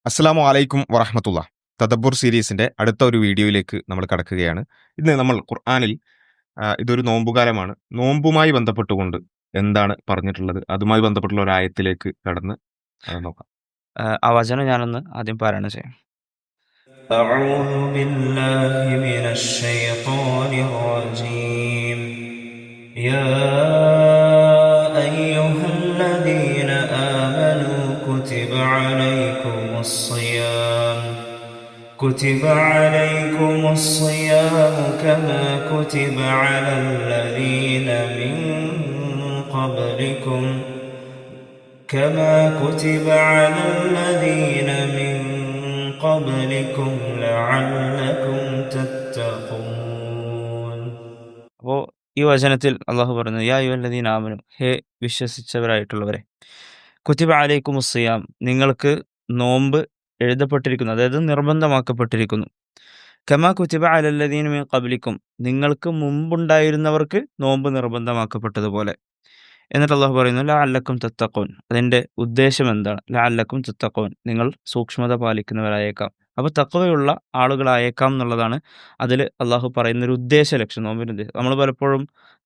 അസ്സലാമു അലൈക്കും വറഹ്മത്തുള്ളാ. തദബ്ബുർ സീരീസിന്റെ അടുത്ത ഒരു വീഡിയോയിലേക്ക് നമ്മൾ കടക്കുകയാണ്. ഇന്ന് നമ്മൾ ഖുർആനിൽ ഇതൊരു നോമ്പുകാലമാണ്. നോമ്പുമായി ബന്ധപ്പെട്ടുകൊണ്ട് എന്താണ് പറഞ്ഞിട്ടുള്ളത്? അതുമായി ബന്ധപ്പെട്ടുള്ള ഒരു ആയത്തിലേക്ക് കടന്ന് നോക്കാം. ആ വചനം ഞാനൊന്ന് ആദ്യം പാരായണം ചെയ്യാം. أعوذ بالله من الشيطان الرجيم. يا أيها الذين آمنوا كتب عليكم الصيام كما كتب على الذين من قبلكم لعلكم تتقون. അപ്പോൾ ഈ വചനത്തിൽ അള്ളാഹു പറയുന്നു, യാ അയ്യുഹല്ലദീന ആമനു, ഹേ വിശ്വസിച്ചവരായിട്ടുള്ളവരെ, കുതിബ അലൈക്കുമുസ്സിയാം, നിങ്ങൾക്ക് നോമ്പ് എഴുതപ്പെട്ടിരിക്കുന്നു, അതായത് നിർബന്ധമാക്കപ്പെട്ടിരിക്കുന്നു. കമാ കുതിബ അലല്ലദീന മിൻ ഖബ്ലിക്കും, നിങ്ങൾക്ക് മുമ്പുണ്ടായിരുന്നവർക്ക് നോമ്പ് നിർബന്ധമാക്കപ്പെട്ടതുപോലെ. എന്നിട്ട് അള്ളാഹു പറയുന്നു, ലഅല്ലക്കും തത്തഖൂൻ, അതിൻ്റെ ഉദ്ദേശം എന്താണ്? ലഅല്ലക്കും തത്തഖൂൻ, നിങ്ങൾ സൂക്ഷ്മത പാലിക്കുന്നവരായേക്കാം. അപ്പോൾ തഖ്വയുള്ള ആളുകളായേക്കാം എന്നുള്ളതാണ് അതിൽ അള്ളാഹു പറയുന്നൊരു ഉദ്ദേശ ലക്ഷ്യം, നോമ്പിൻ്റെ ഉദ്ദേശം. നമ്മൾ പലപ്പോഴും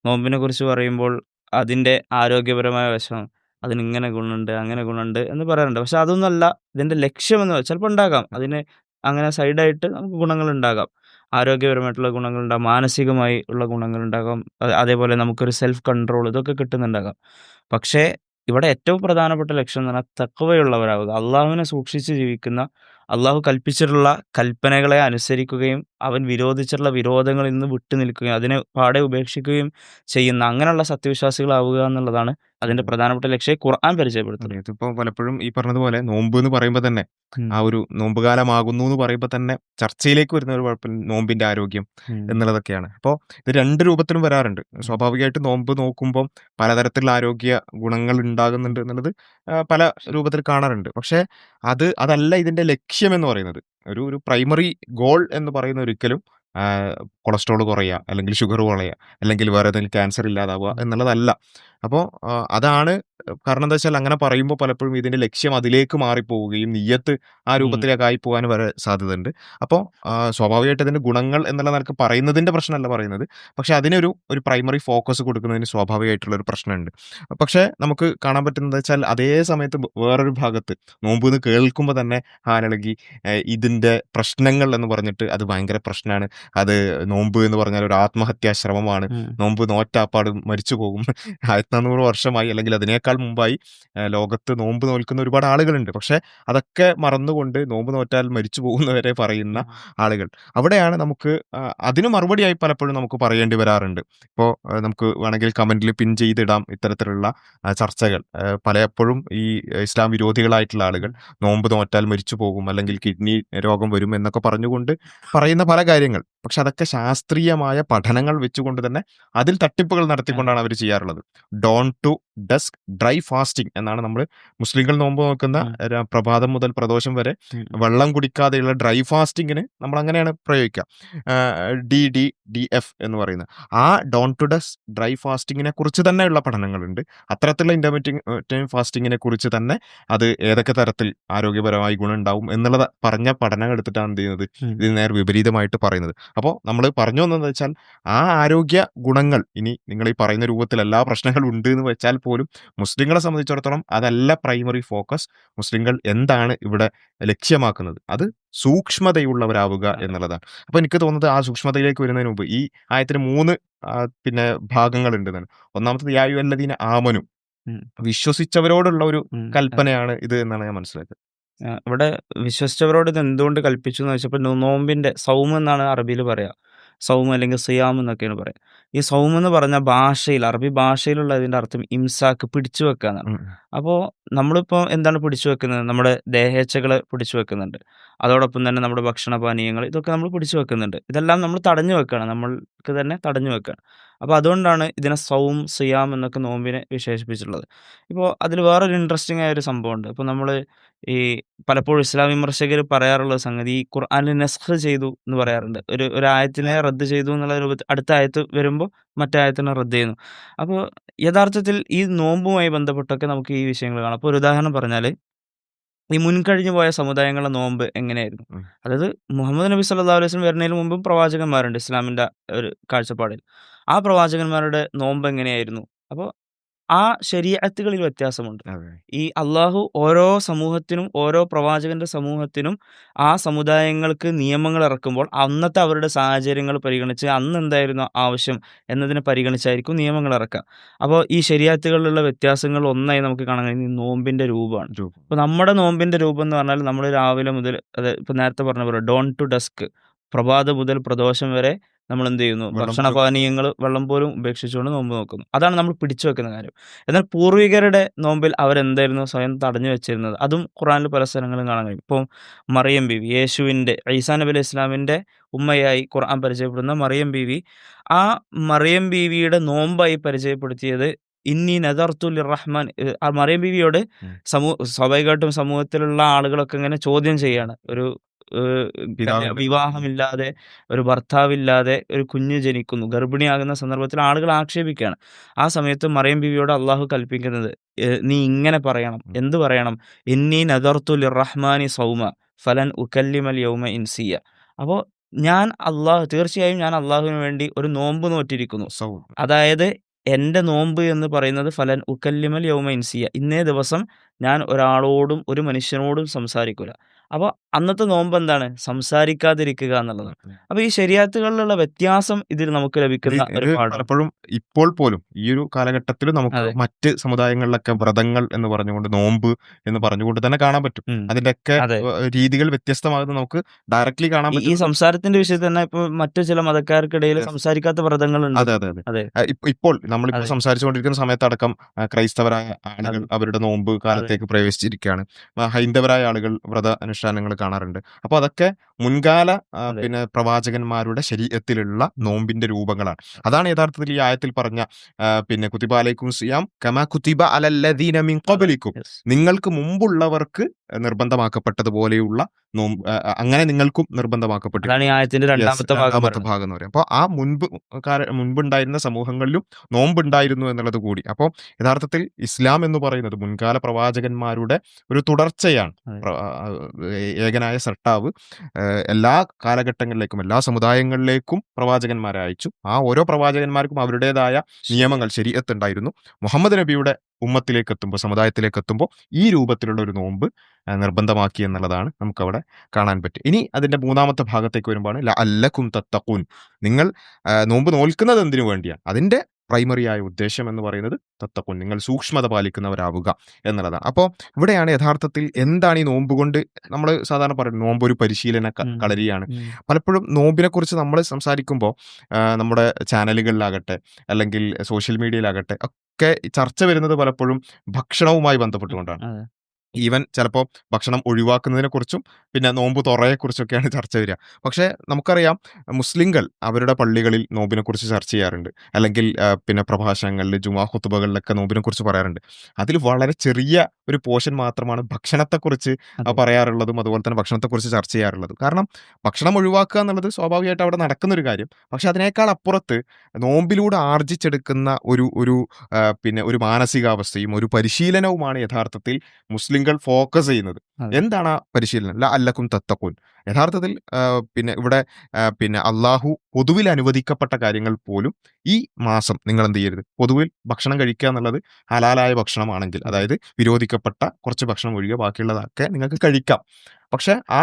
നോമ്പിനെ കുറിച്ച് പറയുമ്പോൾ അതിൻ്റെ ആരോഗ്യപരമായ വശം, അതിനിങ്ങനെ ഗുണമുണ്ട്, അങ്ങനെ ഗുണമുണ്ട് എന്ന് പറയാറുണ്ട്. പക്ഷെ അതൊന്നുമല്ല ഇതിൻ്റെ ലക്ഷ്യമെന്ന് ചിലപ്പോൾ ഉണ്ടാകാം, അതിന് അങ്ങനെ സൈഡായിട്ട് നമുക്ക് ഗുണങ്ങളുണ്ടാകാം. ആരോഗ്യപരമായിട്ടുള്ള ഗുണങ്ങളുണ്ടാകും, മാനസികമായി ഉള്ള ഗുണങ്ങളുണ്ടാകാം, അതേപോലെ നമുക്കൊരു സെൽഫ് കൺട്രോൾ ഇതൊക്കെ കിട്ടുന്നുണ്ടാകാം. പക്ഷേ ഇവിടെ ഏറ്റവും പ്രധാനപ്പെട്ട ലക്ഷ്യം എന്ന് പറഞ്ഞാൽ തഖ്വയുള്ളവരാവുക, അള്ളാഹുവിനെ സൂക്ഷിച്ച് ജീവിക്കുന്ന, അള്ളാഹു കൽപ്പിച്ചിട്ടുള്ള കൽപ്പനകളെ അനുസരിക്കുകയും അവൻ വിരോധിച്ചിട്ടുള്ള വിരോധങ്ങളിൽ നിന്ന് വിട്ടു നിൽക്കുകയും അതിനെ പാടെ ഉപേക്ഷിക്കുകയും ചെയ്യുന്ന അങ്ങനെയുള്ള സത്യവിശ്വാസികളാവുക എന്നുള്ളതാണ് അതിൻ്റെ പ്രധാനപ്പെട്ട ലക്ഷ്യം ഖുർആൻ പരിചയപ്പെടുത്തുന്നത്. ഇതിപ്പോ പലപ്പോഴും ഈ പറഞ്ഞതുപോലെ നോമ്പ് എന്ന് പറയുമ്പോൾ തന്നെ ആ ഒരു നോമ്പുകാലമാകുന്നു എന്ന് പറയുമ്പോൾ തന്നെ ചർച്ചയിലേക്ക് വരുന്ന ഒരു കുഴപ്പം നോമ്പിന്റെ ആരോഗ്യം എന്നുള്ളതൊക്കെയാണ്. അപ്പോൾ ഇത് രണ്ട് രൂപത്തിലും വരാറുണ്ട്. സ്വാഭാവികമായിട്ട് നോമ്പ് നോക്കുമ്പോൾ പലതരത്തിലുള്ള ആരോഗ്യ ഗുണങ്ങൾ ഉണ്ടാകുന്നുണ്ട് എന്നുള്ളത് പല രൂപത്തിൽ കാണാറുണ്ട്. പക്ഷേ അതല്ല ഇതിന്റെ ലക്ഷ്യം എന്ന് പറയുന്നത്. ഒരു ഒരു പ്രൈമറി ഗോൾ എന്ന് പറയുന്ന ഒരിക്കലും കൊളസ്ട്രോൾ കുറയുക, അല്ലെങ്കിൽ ഷുഗർ കുറയുക, അല്ലെങ്കിൽ വേറെ ഏതെങ്കിലും ക്യാൻസർ ഇല്ലാതാവുക എന്നുള്ളതല്ല. അപ്പോൾ കാരണം എന്താ വെച്ചാൽ അങ്ങനെ പറയുമ്പോൾ പലപ്പോഴും ഇതിന്റെ ലക്ഷ്യം അതിലേക്ക് മാറിപ്പോവുകയും നിയ്യത്ത് ആ രൂപത്തിലേക്ക് ആയി പോകാൻ വരെ സാധ്യതയുണ്ട്. അപ്പോൾ സ്വാഭാവികമായിട്ട് ഇതിന്റെ ഗുണങ്ങൾ എന്നുള്ള നിലക്ക് പറയുന്നതിന്റെ പ്രശ്നമല്ല പറയുന്നത്. പക്ഷെ അതിനൊരു ഒരു പ്രൈമറി ഫോക്കസ് കൊടുക്കുന്നതിന് സ്വാഭാവികമായിട്ടുള്ള ഒരു പ്രശ്നമുണ്ട്. പക്ഷേ നമുക്ക് കാണാൻ പറ്റുന്നത് വെച്ചാൽ അതേ സമയത്ത് വേറൊരു ഭാഗത്ത് നോമ്പ് എന്ന് കേൾക്കുമ്പോൾ തന്നെ ഹാനിളകി ഇതിന്റെ പ്രശ്നങ്ങൾ എന്ന് പറഞ്ഞിട്ട് അത് ഭയങ്കര പ്രശ്നമാണ്. അത് നോമ്പ് എന്ന് പറഞ്ഞാൽ ഒരു ആത്മഹത്യാ ശ്രമമാണ്. നോമ്പ് നോറ്റാപ്പാട് മരിച്ചു പോകും. 1400 വർഷമായി അല്ലെങ്കിൽ അതിനേക്കാൾ മുമ്പായി ലോകത്ത് നോമ്പ് നോൽക്കുന്ന ഒരുപാട് ആളുകളുണ്ട്. പക്ഷെ അതൊക്കെ മറന്നുകൊണ്ട് നോമ്പ് നോറ്റാൽ മരിച്ചു പോകുന്നവരെ പറയുന്ന ആളുകൾ. അവിടെയാണ് നമുക്ക് അതിന് മറുപടിയായി പലപ്പോഴും നമുക്ക് പറയേണ്ടി വരാറുണ്ട്. ഇപ്പോൾ നമുക്ക് വേണമെങ്കിൽ കമന്റിൽ പിൻ ചെയ്തിടാം ഇത്തരത്തിലുള്ള ചർച്ചകൾ. പലപ്പോഴും ഈ ഇസ്ലാം വിരോധികളായിട്ടുള്ള ആളുകൾ നോമ്പ് നോറ്റാൽ മരിച്ചു പോകും, അല്ലെങ്കിൽ കിഡ്നി രോഗം വരും എന്നൊക്കെ പറഞ്ഞുകൊണ്ട് പറയുന്ന പല കാര്യങ്ങൾ. പക്ഷെ അതൊക്കെ ശാസ്ത്രീയമായ പഠനങ്ങൾ വെച്ചുകൊണ്ട് തന്നെ അതിൽ തട്ടിപ്പുകൾ നടത്തിക്കൊണ്ടാണ് അവർ ചെയ്യാറുള്ളത്. Dawn to dusk dry fasting എന്നാണ് നമ്മൾ മുസ്ലിങ്ങൾ നോമ്പ് നോക്കുന്ന പ്രഭാതം മുതൽ പ്രദോഷം വരെ വെള്ളം കുടിക്കാതെയുള്ള ഡ്രൈ ഫാസ്റ്റിങ്ങിന് നമ്മൾ അങ്ങനെയാണ് പ്രയോഗിക്കുക. DDDF എന്ന് പറയുന്നത് ആ ഡോൺ ടു ഡസ്ക് ഡ്രൈ ഫാസ്റ്റിങ്ങിനെ കുറിച്ച് തന്നെയുള്ള പഠനങ്ങളുണ്ട്. അത്തരത്തിലുള്ള ഇന്റർമീഡിയറ്റ് ഫാസ്റ്റിങ്ങിനെ കുറിച്ച് തന്നെ അത് ഏതൊക്കെ തരത്തിൽ ആരോഗ്യപരമായി ഗുണം ഉണ്ടാവും എന്നുള്ളത് പറഞ്ഞ പഠനങ്ങൾ എടുത്തിട്ടാണ് എന്ത് ചെയ്യുന്നത്, ഇതിന് നേർ വിപരീതമായിട്ട് പറയുന്നത്. അപ്പോൾ നമ്മൾ പറഞ്ഞു വന്നതെന്ന് വെച്ചാൽ ആ ആരോഗ്യ ഗുണങ്ങൾ ഇനി നിങ്ങൾ ഈ പറയുന്ന രൂപത്തിൽ എല്ലാ പ്രശ്നങ്ങളും ഉണ്ട് എന്ന് വെച്ചാൽ പോലും മുസ്ലിങ്ങളെ സംബന്ധിച്ചിടത്തോളം അതല്ല പ്രൈമറി ഫോക്കസ്. മുസ്ലിങ്ങൾ എന്താണ് ഇവിടെ ലക്ഷ്യമാക്കുന്നത്? അത് സൂക്ഷ്മതയുള്ളവരാവുക എന്നുള്ളതാണ്. അപ്പോൾ എനിക്ക് തോന്നുന്നത് ആ സൂക്ഷ്മതയിലേക്ക് വരുന്നതിന് മുമ്പ് ഈ ആയത്തിന് 3 പിന്നെ ഭാഗങ്ങളുണ്ട് എന്നാണ്. ഒന്നാമത്തത് യാ അയ്യുഹല്ലദീന ആമനു, വിശ്വസിച്ചവരോടുള്ള ഒരു കൽപ്പനയാണ് ഇത് എന്നാണ് ഞാൻ മനസ്സിലാക്കുന്നത്. ഇവിടെ വിശ്വസിച്ചവരോട് ഇത് എന്തുകൊണ്ട് കൽപ്പിച്ചു എന്ന് വെച്ചപ്പോൾ നോമ്പിൻ്റെ സൗം എന്നാണ് അറബിയിൽ പറയുക. സൗം അല്ലെങ്കിൽ സിയാം എന്നൊക്കെയാണ് പറയുക. ഈ സൗം എന്ന് പറഞ്ഞ ഭാഷയിൽ, അറബി ഭാഷയിലുള്ള ഇതിൻ്റെ അർത്ഥം ഇംസാക്ക്, പിടിച്ചു വെക്കുക എന്നാണ്. അപ്പോൾ നമ്മളിപ്പോൾ എന്താണ് പിടിച്ചു വെക്കുന്നത്? നമ്മുടെ ദേഹേച്ഛകളെ പിടിച്ചു വെക്കുന്നുണ്ട്. അതോടൊപ്പം തന്നെ നമ്മുടെ ഭക്ഷണപാനീയങ്ങൾ ഇതൊക്കെ നമ്മൾ പിടിച്ചു വെക്കുന്നുണ്ട്. ഇതെല്ലാം നമ്മൾ തടഞ്ഞു വെക്കുകയാണ്, നമ്മൾക്ക് തന്നെ തടഞ്ഞു വെക്കുകയാണ്. അപ്പോൾ അതുകൊണ്ടാണ് ഇതിനെ സൗം, സിയാം എന്നൊക്കെ നോമ്പിനെ വിശേഷിപ്പിച്ചിട്ടുള്ളത്. ഇപ്പോൾ അതിൽ വേറൊരു ഇൻട്രസ്റ്റിംഗ് ആയ ഒരു സംഭവമുണ്ട്. ഇപ്പോൾ നമ്മൾ ഈ പലപ്പോഴും ഇസ്ലാം വിമർശകർ പറയാറുള്ള സംഗതി, ഈ ഖുർആനിൽ നസ്ഖ് ചെയ്തു എന്ന് പറയാറുണ്ട്. ഒരു ആയത്തിനെ റദ്ദ് ചെയ്തു എന്നുള്ള രൂപത്തിൽ അടുത്ത ആയത്ത് വരുമ്പോൾ മറ്റേ ആയത്തിനെ റദ്ദ് ചെയ്യുന്നു. അപ്പോൾ യഥാർത്ഥത്തിൽ ഈ നോമ്പുമായി ബന്ധപ്പെട്ടൊക്കെ നമുക്ക് ഈ വിഷയങ്ങൾ കാണാം. അപ്പോൾ ഒരു ഉദാഹരണം പറഞ്ഞാൽ, ഈ മുൻകഴിഞ്ഞു പോയ സമുദായങ്ങളുടെ നോമ്പ് എങ്ങനെയായിരുന്നു? ഉം. അതായത് മുഹമ്മദ് നബി സല്ലല്ലാഹു അലൈഹി വസല്ലം വരുന്നതിന് മുമ്പും പ്രവാചകന്മാരുണ്ട് ഇസ്ലാമിന്റെ ഒരു കാഴ്ചപ്പാടിൽ. ആ പ്രവാചകന്മാരുടെ നോമ്പ് എങ്ങനെയായിരുന്നു? അപ്പോൾ ആ ശരീഅത്തുകളിൽ വ്യത്യാസമുണ്ട്. അതെ. ഈ അള്ളാഹു ഓരോ സമൂഹത്തിനും, ഓരോ പ്രവാചകന്റെ സമൂഹത്തിനും ആ സമുദായങ്ങൾക്ക് നിയമങ്ങൾ ഇറക്കുമ്പോൾ അന്നത്തെ അവരുടെ സാഹചര്യങ്ങൾ പരിഗണിച്ച് അന്ന് എന്തായിരുന്നു ആവശ്യം എന്നതിനെ പരിഗണിച്ചായിരിക്കും നിയമങ്ങൾ ഇറക്കുക. അപ്പോൾ ഈ ശരീഅത്തുകളിലുള്ള വ്യത്യാസങ്ങൾ ഒന്നായി നമുക്ക് കാണാൻ കഴിയുന്നത് ഈ നോമ്പിന്റെ രൂപമാണ്. രൂപം. ഇപ്പോൾ നമ്മുടെ നോമ്പിന്റെ രൂപം എന്ന് പറഞ്ഞാൽ നമ്മൾ രാവിലെ മുതൽ ഇപ്പോൾ നേരത്തെ പറഞ്ഞ പോലെ ഡോൺ ടു ഡസ്ക് പ്രഭാതം മുതൽ പ്രദോഷം വരെ നമ്മൾ എന്ത് ചെയ്യുന്നു? വെള്ളം പോലും ഭക്ഷണപാനീയങ്ങൾ വെള്ളം പോലും ഉപേക്ഷിച്ചുകൊണ്ട് നോമ്പ് നോക്കുന്നു. അതാണ് നമ്മൾ പിടിച്ചു വെക്കുന്ന കാര്യം. എന്നാൽ പൂർവികരുടെ നോമ്പിൽ അവരെന്തായിരുന്നു സ്വയം തടഞ്ഞു വെച്ചിരുന്നത്? അതും ഖുർആനിൽ പല സ്ഥലങ്ങളിലും കാണാൻ കഴിയും. ഇപ്പോൾ മറിയം ബീവി, യേശുവിൻ്റെ ഈസാ നബി അലൈഹി ഇസ്ലാമിൻ്റെ ഉമ്മയായി ഖുർആൻ പരിചയപ്പെടുന്ന മറിയം ബീവി, ആ മറിയം ബീവിയുടെ നോമ്പായി പരിചയപ്പെടുത്തിയത് ഇന്നി നദർതു ലിർറഹ്മാൻ. ആ മറിയം ബീവിയോട് ഉം. സ്വാഭാവികമായിട്ടും സമൂഹത്തിലുള്ള ആളുകളൊക്കെ ഇങ്ങനെ ചോദ്യം ചെയ്യാണ്. ഒരു പിതാവിന്റെ വിവാഹമില്ലാതെ, ഒരു ഭർത്താവില്ലാതെ ഒരു കുഞ്ഞ് ജനിക്കുന്നു. ഗർഭിണിയാകുന്ന സന്ദർഭത്തിൽ ആളുകൾ ആക്ഷേപിക്കുകയാണ്. ആ സമയത്ത് മറിയം ബീവിയോട് അള്ളാഹു കൽപ്പിക്കുന്നത് നീ ഇങ്ങനെ പറയണം. ഉം. എന്ത് പറയണം? ഇന്നി നദർതു ലിർറഹ്മാനി സൗമ ഫലൻ ഉകല്ലിമൽ യൗമ ഇൻസിയ. അപ്പോൾ തീർച്ചയായും ഞാൻ അള്ളാഹുവിന് വേണ്ടി ഒരു നോമ്പ് നോറ്റിരിക്കുന്നു. സൗം. അതായത് എൻ്റെ നോമ്പ് എന്ന് പറയുന്നത് ഫലൻ ഉകല്ലിമൽ യൗമ ഇൻസിയ. ഇന്നേ ദിവസം ഞാൻ ഒരാളോടും ഒരു മനുഷ്യനോടും സംസാരിക്കൂല. അപ്പോൾ അന്നത്തെ നോമ്പ് എന്താണ്? സംസാരിക്കാതിരിക്കുക എന്നുള്ളതാണ്. ഉം. അപ്പോൾ ഈ ശരീഅത്തുകളിലുള്ള വ്യത്യാസം ഇതിൽ നമുക്ക് ഇത് ലഭിക്കുന്ന ഒരു ഇത് പാഠം. പലപ്പോഴും ഇപ്പോൾ പോലും ഈ ഒരു കാലഘട്ടത്തിൽ നമുക്ക് അതെ. മറ്റ് സമുദായങ്ങളിലൊക്കെ വ്രതങ്ങൾ എന്ന് പറഞ്ഞുകൊണ്ട് നോമ്പ് എന്ന് പറഞ്ഞുകൊണ്ട് തന്നെ കാണാൻ പറ്റും. ഉം. അതിന്റെയൊക്കെ അതെ. രീതികൾ വ്യത്യസ്തമാകുന്നത് നമുക്ക് ഡയറക്റ്റ്ലി കാണാൻ ഈ പറ്റും. സംസാരത്തിന്റെ വിഷയത്തിൽ തന്നെ ഇപ്പോൾ മറ്റു ചില മതക്കാർക്കിടയിൽ Yes. സംസാരിക്കാത്ത വ്രതങ്ങളുണ്ട്. അതെ അതെ അതെ അതെ. ഇപ്പോൾ നമ്മളിപ്പോൾ അതെ. സംസാരിച്ചുകൊണ്ടിരിക്കുന്ന സമയത്തടക്കം ക്രൈസ്തവരായ ആളുകൾ അതെ. അവരുടെ നോമ്പ് അതെ. കാലത്തേക്ക് പ്രവേശിച്ചിരിക്കുകയാണ്. ഹൈന്ദവരായ ആളുകൾ വ്രത അനുഷ്ഠാനങ്ങൾ കാണാറുണ്ട്. അപ്പോൾ അതൊക്കെ മുൻകാല അതെ. പിന്നെ പ്രവാചകന്മാരുടെ ശരീഅത്തിലുള്ള നോമ്പിന്റെ രൂപങ്ങളാണ്. അതാണ് യഥാർത്ഥത്തിൽ ഈ ആയത്തിൽ പറഞ്ഞ പിന്നെ കുതിബ അലൈക്കും സിയാം കമാ കുതിബ അലല്ലദീന മിൻ അതെ. ഖബ്ലിക്കും, യെസ്. നിങ്ങൾക്ക് മുമ്പുള്ളവർക്ക് നിർബന്ധമാക്കപ്പെട്ടതുപോലെയുള്ള നോമ്പ് അങ്ങനെ നിങ്ങൾക്കും നിർബന്ധമാക്കപ്പെട്ടിട്ടുണ്ട്. അതാണ് ഈ ആയത്തിന്റെ യെസ്, രണ്ടാമത്തെ ഭാഗം രണ്ടാമത്തെ പറയുന്നത്. ഭാഗം എന്ന് പറയും. അപ്പോൾ ആ മുൻപുണ്ടായിരുന്ന സമൂഹങ്ങളിലും നോമ്പുണ്ടായിരുന്നു എന്നുള്ളത് കൂടി. അപ്പോൾ യഥാർത്ഥത്തിൽ ഇസ്ലാം എന്ന് പറയുന്നത് മുൻകാല പ്രവാചകന്മാരുടെ ഒരു തുടർച്ചയാണ്. അതെ. ഏകനായ സട്ടാവ് എല്ലാ കാലഘട്ടങ്ങളിലേക്കും എല്ലാ സമുദായങ്ങളിലേക്കും പ്രവാചകന്മാരെ അയച്ചു. ആ ഓരോ പ്രവാചകന്മാർക്കും അവരുടേതായ നിയമങ്ങൾ ശരീഅത്ത് ഉണ്ടായിരുന്നു. മുഹമ്മദ് നബിയുടെ ഉമ്മത്തിലേക്ക് എത്തുമ്പോൾ, സമുദായത്തിലേക്ക് എത്തുമ്പോൾ ഈ രൂപത്തിലുള്ള ഒരു നോമ്പ് നിർബന്ധമാക്കി എന്നുള്ളതാണ് നമുക്കവിടെ കാണാൻ പറ്റും. ഇനി അതിന്റെ മൂന്നാമത്തെ ഭാഗത്തേക്ക് വരുമ്പോൾ ലഅല്ലക്കും തത്തഖൂൻ, നിങ്ങൾ നോമ്പ് നോൽക്കുന്നത് എന്തിനു വേണ്ടിയാണ്? അതിന്റെ പ്രൈമറി ആയ ഉദ്ദേശം എന്ന് പറയുന്നത് തത്തഖൂൻ, നിങ്ങൾ സൂക്ഷ്മത പാലിക്കുന്നവരാവുക എന്നുള്ളതാണ്. അപ്പോൾ ഇവിടെയാണ് യഥാർത്ഥത്തിൽ എന്താണ് ഈ നോമ്പ് കൊണ്ട് നമ്മൾ സാധാരണ പറയുന്നത്, നോമ്പ് ഒരു പരിശീലന ഉം. കളരിയാണ്. ഉം. പലപ്പോഴും നോമ്പിനെ കുറിച്ച് നമ്മൾ സംസാരിക്കുമ്പോൾ നമ്മുടെ ചാനലുകളിലാകട്ടെ അല്ലെങ്കിൽ സോഷ്യൽ മീഡിയയിലാകട്ടെ ഒക്കെ ചർച്ച വരുന്നത് പലപ്പോഴും ഭക്ഷണവുമായി ബന്ധപ്പെട്ടുകൊണ്ടാണ്. അതെ. ഈവൻ ചിലപ്പോൾ ഭക്ഷണം ഒഴിവാക്കുന്നതിനെക്കുറിച്ചും പിന്നെ നോമ്പ് തുറയെക്കുറിച്ചൊക്കെയാണ് ചർച്ച വരിക. പക്ഷേ നമുക്കറിയാം മുസ്ലിങ്ങൾ അവരുടെ പള്ളികളിൽ നോമ്പിനെക്കുറിച്ച് ചർച്ച ചെയ്യാറുണ്ട്. അല്ലെങ്കിൽ പിന്നെ പ്രഭാഷണങ്ങളിൽ ജുമാ ഖുതുബകളിലൊക്കെ നോമ്പിനെക്കുറിച്ച് പറയാറുണ്ട്. അതിൽ വളരെ ചെറിയ ഒരു പോർഷൻ മാത്രമാണ് ഭക്ഷണത്തെക്കുറിച്ച് അതെ. പറയാറുള്ളതും അതുപോലെ തന്നെ ഭക്ഷണത്തെക്കുറിച്ച് ചർച്ച ചെയ്യാറുള്ളതും. കാരണം ഭക്ഷണം ഒഴിവാക്കുക എന്നുള്ളത് സ്വാഭാവികമായിട്ട് അവിടെ നടക്കുന്നൊരു കാര്യം. പക്ഷെ അതിനേക്കാൾ അപ്പുറത്ത് നോമ്പിലൂടെ ആർജിച്ചെടുക്കുന്ന ഒരു ഒരു പിന്നെ ഒരു മാനസികാവസ്ഥയും ഒരു പരിശീലനവുമാണ് യഥാർത്ഥത്തിൽ മുസ്ലിങ്ങൾ ഫോക്കസ് ചെയ്യുന്നത്. അതെ. എന്താണ് ആ പരിശീലനം? ലഅല്ലക്കും തത്തഖൂൻ. യഥാർത്ഥത്തിൽ പിന്നെ ഇവിടെ പിന്നെ അള്ളാഹു പൊതുവിൽ അനുവദിക്കപ്പെട്ട കാര്യങ്ങൾ പോലും ഈ മാസം നിങ്ങൾ എന്ത് ചെയ്യരുത്, പൊതുവിൽ ഭക്ഷണം കഴിക്കുക എന്നുള്ളത് ഹലാലായ ഭക്ഷണമാണെങ്കിൽ, അതെ. അതായത് വിരോധിക്കപ്പെട്ട കുറച്ച് ഭക്ഷണം ഒഴികെ ബാക്കിയുള്ളതൊക്കെ നിങ്ങൾക്ക് കഴിക്കാം. പക്ഷെ ആ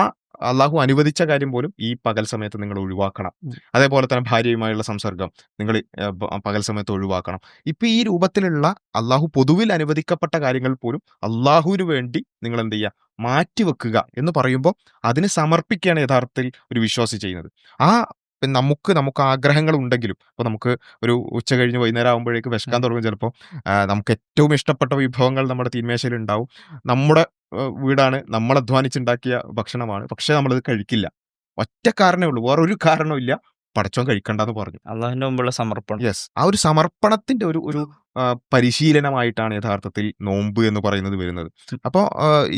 അള്ളാഹു അനുവദിച്ച കാര്യം പോലും ഈ പകൽ സമയത്ത് നിങ്ങൾ ഒഴിവാക്കണം. ഉം. അതേപോലെ തന്നെ ഭാര്യയുമായുള്ള സംസർഗം നിങ്ങൾ പകൽ സമയത്ത് ഒഴിവാക്കണം. ഇപ്പൊ ഈ രൂപത്തിലുള്ള അള്ളാഹു പൊതുവിൽ അനുവദിക്കപ്പെട്ട കാര്യങ്ങൾ പോലും അള്ളാഹുവിന് വേണ്ടി നിങ്ങൾ എന്ത് ചെയ്യുക, മാറ്റിവെക്കുക എന്ന് പറയുമ്പോൾ അതിന് സമർപ്പിക്കുകയാണ് യഥാർത്ഥത്തിൽ ഒരു വിശ്വാസി ചെയ്യുന്നത്. ആ നമുക്ക് ആഗ്രഹങ്ങൾ ഉണ്ടെങ്കിലും ഇപ്പോൾ നമുക്ക് ഒരു ഉച്ച കഴിഞ്ഞ് വൈകുന്നേരം ആകുമ്പോഴേക്ക് വിശക്കാൻ തുടങ്ങും. ചിലപ്പോൾ നമുക്ക് ഏറ്റവും ഇഷ്ടപ്പെട്ട വിഭവങ്ങൾ നമ്മുടെ തീന്മേശയിൽ ഉണ്ടാവും. നമ്മുടെ വീടാണ്, നമ്മൾ അധ്വാനിച്ചുണ്ടാക്കിയ ഭക്ഷണമാണ്. പക്ഷെ നമ്മളത് കഴിക്കില്ല. ഒറ്റ കാരണമേ ഉള്ളൂ, വേറൊരു കാരണവും ഇല്ല, പടച്ചോൻ കഴിക്കണ്ടെന്ന് പറഞ്ഞു. അള്ളാഹുവിന്റെ മുമ്പുള്ള സമർപ്പണം. യെസ്, ആ ഒരു സമർപ്പണത്തിന്റെ ഒരു പരിശീലനമായിട്ടാണ് യഥാർത്ഥത്തിൽ നോമ്പ് എന്ന് പറയുന്നത് വരുന്നത്. അപ്പോൾ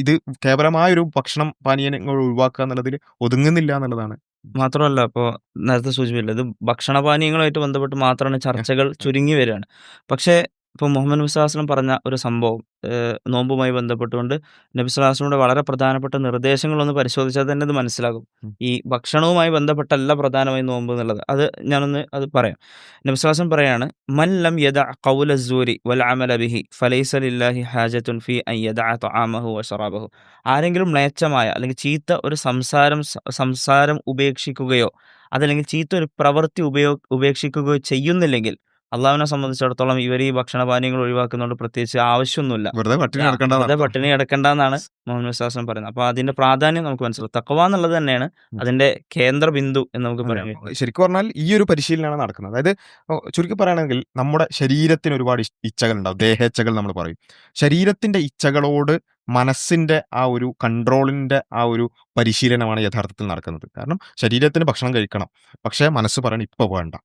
ഇത് കേവലമായൊരു ഭക്ഷണം പാനീയങ്ങൾ ഒഴിവാക്കുക എന്നുള്ളതിൽ ഒതുങ്ങുന്നില്ല എന്നുള്ളതാണ്. മാത്രമല്ല ഇപ്പോൾ നേരത്തെ സൂചിപ്പിച്ചില്ല, ഇത് ഭക്ഷണപാനീയങ്ങളുമായിട്ട് ബന്ധപ്പെട്ട് മാത്രമാണ് ചർച്ചകൾ ചുരുങ്ങി വരികയാണ്. പക്ഷേ ഇപ്പോൾ മുഹമ്മദ് നബി സ്വല്ലല്ലാഹു അലൈഹി വസല്ലം പറഞ്ഞ ഒരു സംഭവം നോമ്പുമായി ബന്ധപ്പെട്ടുകൊണ്ട് നബി സ്വല്ലല്ലാഹു അലൈഹി വസല്ലമയുടെ വളരെ പ്രധാനപ്പെട്ട നിർദ്ദേശങ്ങളൊന്ന് പരിശോധിച്ചാൽ തന്നെ അത് മനസ്സിലാകും. ഈ ഭക്ഷണവുമായി ബന്ധപ്പെട്ടല്ല പ്രധാനമായും നോമ്പ് എന്നുള്ളത്. അത് പറയാം. നബി സ്വല്ലല്ലാഹു അലൈഹി വസല്ലം പറയാണ്, "മൻ ലം യദഅ ഖൗല അസ്സൂരി വൽ അമല ബിഹി ഫലൈസ ലില്ലാഹി ഹാജത്തുൻ ഫീ അൻ യദഅ തആമഹു വശറാബഹു." ആരെങ്കിലും മ്ലേച്ഛമായ അല്ലെങ്കിൽ ചീത്ത ഒരു സംസാരം ഉപേക്ഷിക്കുകയോ അതല്ലെങ്കിൽ ചീത്ത ഒരു പ്രവൃത്തി ഉപേക്ഷിക്കുകയോ ചെയ്യുന്നില്ലെങ്കിൽ അള്ളാഹുവിനെ സംബന്ധിച്ചിടത്തോളം ഇവർ ഈ ഭക്ഷണപാനീയങ്ങൾ ഒഴിവാക്കുന്നതുകൊണ്ട് പ്രത്യേകിച്ച് ആവശ്യമൊന്നുമില്ല. വെറുതെ പട്ടിണി വെറുതെ കിടക്കണ്ടെന്ന് പട്ടിണി കിടക്കണ്ടെന്നാണ് മുഹമ്മദ് നബി സ്വല്ലല്ലാഹു അലൈഹി വസല്ലം പറയുന്നത്. അപ്പോൾ അതിന്റെ പ്രാധാന്യം നമുക്ക് മനസ്സിലാവും. തഖ്വ എന്നുള്ളത് തന്നെയാണ് അതിന്റെ കേന്ദ്ര ബിന്ദു എന്ന് നമുക്ക് പറയാൻ കഴിയും. ശരിക്കും പറഞ്ഞാൽ ഈ ഒരു പരിശീലനമാണ് നടക്കുന്നത്. അതായത് ചുരുക്കി പറയുകയാണെങ്കിൽ നമ്മുടെ ശരീരത്തിന് ഒരുപാട് ഇച്ഛകൾ ഉണ്ടാവും, ദേഹേച്ഛകൾ നമ്മൾ പറയും. ശരീരത്തിന്റെ ഇച്ഛകളോട് മനസ്സിന്റെ ആ ഒരു കൺട്രോളിന്റെ ആ ഒരു പരിശീലനമാണ് യഥാർത്ഥത്തിൽ നടക്കുന്നത്. കാരണം ശരീരത്തിന് ഭക്ഷണം കഴിക്കണം, പക്ഷേ മനസ്സ് പറയണം ഇപ്പൊ വേണ്ട.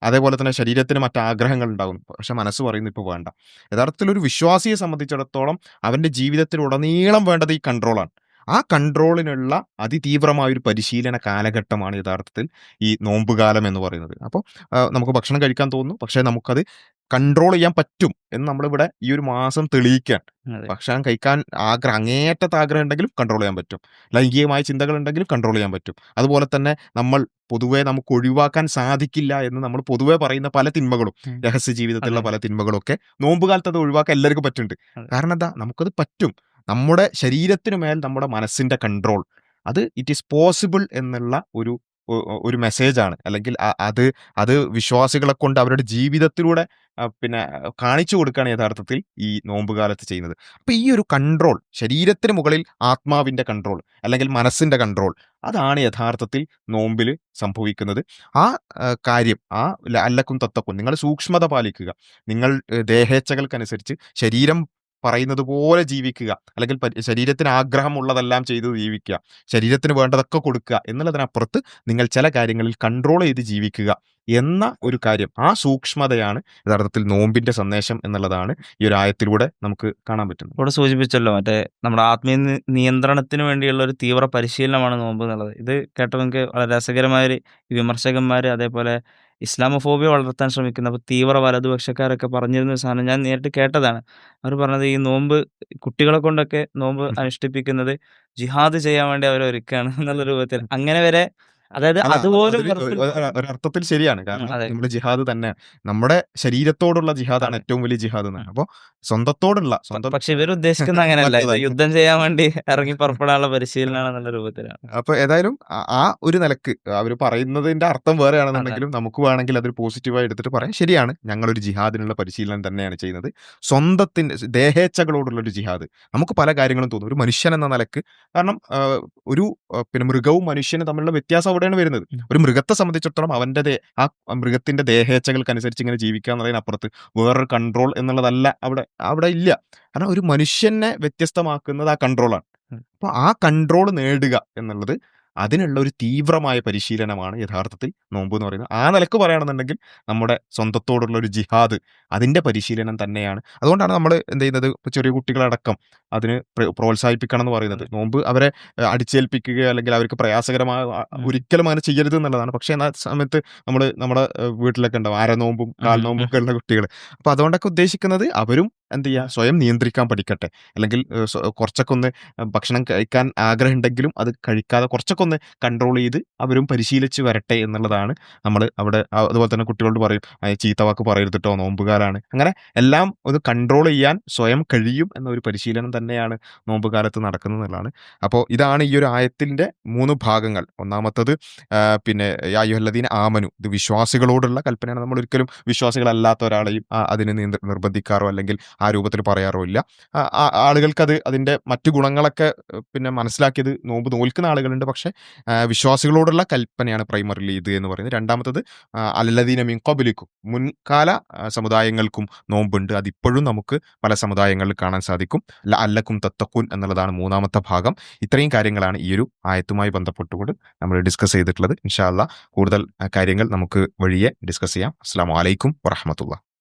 അതേപോലെ തന്നെ ശരീരത്തിന് മറ്റ് ആഗ്രഹങ്ങൾ ഉണ്ടാകും, പക്ഷെ മനസ്സ് പറയുന്നു ഇപ്പോൾ വേണ്ട. യഥാർത്ഥത്തിൽ ഒരു വിശ്വാസിയെ സംബന്ധിച്ചിടത്തോളം അവൻ്റെ ജീവിതത്തിലുടനീളം വേണ്ടത് ഈ കൺട്രോളാണ്. ആ കൺട്രോളിനുള്ള അതിതീവ്രമായൊരു പരിശീലന കാലഘട്ടമാണ് യഥാർത്ഥത്തിൽ ഈ നോമ്പുകാലം എന്ന് പറയുന്നത്. അപ്പോൾ നമുക്ക് ഭക്ഷണം കഴിക്കാൻ തോന്നുന്നു, പക്ഷേ നമുക്കത് കൺട്രോൾ ചെയ്യാൻ പറ്റും എന്ന് നമ്മളിവിടെ ഈ ഒരു മാസം തെളിയിക്കാൻ. അതെ. ഭക്ഷണം കഴിക്കാൻ അങ്ങേയറ്റത്തെ ആഗ്രഹം ഉണ്ടെങ്കിലും കൺട്രോൾ ചെയ്യാൻ പറ്റും. ലൈംഗികമായ ചിന്തകൾ ഉണ്ടെങ്കിലും കൺട്രോൾ ചെയ്യാൻ പറ്റും. അതുപോലെ തന്നെ പൊതുവെ നമുക്ക് ഒഴിവാക്കാൻ സാധിക്കില്ല എന്ന് നമ്മൾ പൊതുവെ പറയുന്ന പല തിന്മകളും, രഹസ്യ ജീവിതത്തിലുള്ള അതെ. പല തിന്മകളൊക്കെ നോമ്പുകാലത്ത് അത് ഒഴിവാക്കാൻ എല്ലാവർക്കും പറ്റുന്നുണ്ട്. അതെ. കാരണം എന്താ, നമുക്കത് പറ്റും. നമ്മുടെ ശരീരത്തിന് മേൽ നമ്മുടെ മനസ്സിന്റെ കൺട്രോൾ, അത് ഇറ്റ് ഈസ് പോസിബിൾ എന്നുള്ള ഒരു മെസ്സേജാണ്. അല്ലെങ്കിൽ അത് വിശ്വാസികളെ കൊണ്ട് അവരുടെ ജീവിതത്തിലൂടെ പിന്നെ കാണിച്ചു കൊടുക്കുകയാണ് യഥാർത്ഥത്തിൽ ഈ നോമ്പുകാലത്ത് ചെയ്യുന്നത്. അപ്പൊ ഈ ഒരു കൺട്രോൾ, ശരീരത്തിന് മുകളിൽ ആത്മാവിന്റെ കൺട്രോൾ അല്ലെങ്കിൽ മനസ്സിന്റെ കൺട്രോൾ, അതാണ് യഥാർത്ഥത്തിൽ നോമ്പിൽ സംഭവിക്കുന്നത്. ആ കാര്യം, അല്ലക്കും തത്തക്കും, നിങ്ങൾ സൂക്ഷ്മത പാലിക്കുക. നിങ്ങൾ ദേഹേച്ഛകൾക്കനുസരിച്ച് ശരീരം പറയുന്നത് പോലെ ജീവിക്കുക, അല്ലെങ്കിൽ ശരീരത്തിന് ആഗ്രഹമുള്ളതെല്ലാം ചെയ്ത് ജീവിക്കുക, ശരീരത്തിന് വേണ്ടതൊക്കെ കൊടുക്കുക എന്നുള്ളതിനപ്പുറത്ത് നിങ്ങൾ ചില കാര്യങ്ങളിൽ കൺട്രോൾ ചെയ്ത് ജീവിക്കുക എന്ന ഒരു കാര്യം, ആ സൂക്ഷ്മതയാണ് യഥാർത്ഥത്തിൽ നോമ്പിന്റെ സന്ദേശം എന്നുള്ളതാണ് ഈ ഒരു ആയത്തിലൂടെ നമുക്ക് കാണാൻ പറ്റുന്നത്. ഇവിടെ സൂചിപ്പിച്ചല്ലോ, മറ്റേ നമ്മുടെ ആത്മീയ നിയന്ത്രണത്തിന് വേണ്ടിയുള്ള ഒരു തീവ്ര പരിശീലനമാണ് നോമ്പ് എന്നുള്ളത്. ഇത് കേട്ടപ്പോൾ എനിക്ക് വളരെ രസകരമായൊരു വിമർശകന്മാർ, അതേപോലെ ഇസ്ലാമോഫോബിയ വളർത്താൻ ശ്രമിക്കുന്ന തീവ്ര വലതുപക്ഷക്കാരൊക്കെ പറഞ്ഞിരുന്ന സാധനം ഞാൻ നേരിട്ട് കേട്ടതാണ്. അവർ പറഞ്ഞത് ഈ നോമ്പ് കുട്ടികളെ കൊണ്ടൊക്കെ നോമ്പ് അനുഷ്ഠിപ്പിക്കുന്നത് ജിഹാദ് ചെയ്യാൻ വേണ്ടി അവർ ഒരുക്കുകയാണ് എന്നുള്ള രൂപത്തിൽ. അങ്ങനെ വരെ, അതായത് അല്ല, അതുപോലും ഒരർത്ഥത്തിൽ ശരിയാണ്. കാരണം അതെ. നമ്മുടെ ജിഹാദ് തന്നെ നമ്മുടെ ശരീരത്തോടുള്ള ജിഹാദാണ് അതെ. ഏറ്റവും വലിയ ജിഹാദ് എന്നാണ്. അപ്പോൾ സ്വന്തത്തോടുള്ള പക്ഷെ ഇവർ ഉദ്ദേശിക്കുന്ന അങ്ങനെയല്ല, ഇത് മറ്റേതായി. യുദ്ധം ചെയ്യാൻ വേണ്ടി ഇറങ്ങി പുറപ്പെടാനുള്ള പരിശീലനമാണ് എന്നുള്ള രൂപത്തിലാണ്. അപ്പൊ ഏതായാലും ആ ഒരു നിലക്ക് അവർ പറയുന്നതിന്റെ അർത്ഥം വേറെയാണെന്നുണ്ടെങ്കിലും നമുക്ക് വേണമെങ്കിൽ അതൊരു പോസിറ്റീവായി എടുത്തിട്ട് പറയാം, ശരിയാണ്, ഞങ്ങളൊരു ജിഹാദിനുള്ള പരിശീലനം തന്നെയാണ് ചെയ്യുന്നത്. സ്വന്തത്തിന്റെ ദേഹേച്ഛകളോടുള്ള ഒരു ജിഹാദ്. നമുക്ക് പല കാര്യങ്ങളും തോന്നും ഒരു മനുഷ്യൻ എന്ന നിലക്ക്. കാരണം പിന്നെ മൃഗവും മനുഷ്യനും തമ്മിലുള്ള വ്യത്യാസം അവിടെയാണ് വരുന്നത്. ഒരു മൃഗത്തെ സംബന്ധിച്ചിടത്തോളം അവന്റെ ആ മൃഗത്തിന്റെ ദേഹേച്ഛകൾക്കനുസരിച്ച് ഇങ്ങനെ ജീവിക്കുക എന്നുള്ളതിനപ്പുറത്ത് വേറൊരു കൺട്രോൾ എന്നുള്ളതല്ല അവിടെ ഇല്ല. കാരണം ഒരു മനുഷ്യനെ വ്യത്യസ്തമാക്കുന്നത് ആ കൺട്രോളാണ്. അപ്പോൾ ആ കൺട്രോൾ നേടുക എന്നുള്ളത്, അതിനുള്ള ഒരു തീവ്രമായ പരിശീലനമാണ് യഥാർത്ഥത്തിൽ നോമ്പ് എന്ന് പറയുന്നത്. ആ നിലക്ക് പറയുകയാണെന്നുണ്ടെങ്കിൽ നമ്മുടെ സ്വന്തത്തോടുള്ള ഒരു ജിഹാദ്, അതിന്റെ പരിശീലനം തന്നെയാണ്. അതുകൊണ്ടാണ് നമ്മൾ എന്ത് ചെയ്യുന്നത്, ചെറിയ കുട്ടികളടക്കം അതിന് പ്രോത്സാഹിപ്പിക്കണം എന്ന് പറയുന്നത്. നോമ്പ് അവരെ അടിച്ചേൽപ്പിക്കുകയോ അല്ലെങ്കിൽ അവർക്ക് പ്രയാസകരമായ ഒരിക്കലും അങ്ങനെ ചെയ്യരുത് എന്നുള്ളതാണ്. പക്ഷേ എന്നാൽ സമയത്ത് നമ്മുടെ വീട്ടിലൊക്കെ ഉണ്ടാവും അരനോമ്പും കാൽനോമ്പും ഒക്കെ ഉള്ള കുട്ടികൾ. അപ്പൊ അതുകൊണ്ടൊക്കെ ഉദ്ദേശിക്കുന്നത് അവരും എന്ത് ചെയ്യുക, സ്വയം നിയന്ത്രിക്കാൻ പഠിക്കട്ടെ. അല്ലെങ്കിൽ കുറച്ചൊക്കെ ഒന്ന് ഭക്ഷണം കഴിക്കാൻ ആഗ്രഹം ഉണ്ടെങ്കിലും അത് കഴിക്കാതെ കുറച്ചൊക്കെ ഒന്ന് കൺട്രോൾ ചെയ്ത് അവരും പരിശീലിച്ച് വരട്ടെ എന്നുള്ളതാണ് നമ്മൾ അവിടെ. അതുപോലെ തന്നെ കുട്ടികളോട് പറയും, ചീത്തവാക്ക് പറയരുത് കേട്ടോ, നോമ്പുകാലാണ്. അങ്ങനെ എല്ലാം ഒന്ന് കൺട്രോൾ ചെയ്യാൻ സ്വയം കഴിയും എന്നൊരു പരിശീലനം തന്നെയാണ് നോമ്പുകാലത്ത് നടക്കുന്നത് എന്നുള്ളതാണ്. അപ്പോൾ ഇതാണ് ഈ ഒരു ആയത്തിന്റെ 3 ഭാഗങ്ങൾ. ഒന്നാമത്തത് പിന്നെ യാ അയ്യുഹല്ലദീന ആമനു, ഇത് വിശ്വാസികളോടുള്ള കൽപ്പനയാണ്. നമ്മൾ ഒരിക്കലും വിശ്വാസികളല്ലാത്ത ഒരാളെയും അതിന് നിർബന്ധിക്കാറോ അല്ലെങ്കിൽ ആ രൂപത്തിൽ പറയാറോ ഇല്ല. ആളുകൾക്കത് അതിന്റെ മറ്റു ഗുണങ്ങളൊക്കെ പിന്നെ മനസ്സിലാക്കിയത് നോമ്പ് നോൽക്കുന്ന ആളുകളുണ്ട്. പക്ഷെ വിശ്വാസികളോടുള്ള കൽപ്പനയാണ് പ്രൈമറിലി ഇത് എന്ന് പറയുന്നത്. രണ്ടാമത്തത് അല്ലദീന മിൻ ഖബ്ലിക്കും, മുൻകാല സമുദായങ്ങൾക്കും നോമ്പുണ്ട്, അതിപ്പോഴും നമുക്ക് പല സമുദായങ്ങളിൽ കാണാൻ സാധിക്കും. ലഅല്ലക്കും തത്തഖൂൻ എന്നുള്ളതാണ് 3ാമത്തെ ഭാഗം. ഇത്രയും കാര്യങ്ങളാണ് ഈ ഒരു ആയത്തുമായി ബന്ധപ്പെട്ടുകൊണ്ട് നമ്മൾ ഡിസ്കസ് ചെയ്തിട്ടുള്ളത്. ഇൻഷാ അല്ലാഹ് കൂടുതൽ കാര്യങ്ങൾ നമുക്ക് വഴിയെ ഡിസ്കസ് ചെയ്യാം. അസ്സലാമു അലൈക്കും വറഹ്മത്തുള്ളാഹി.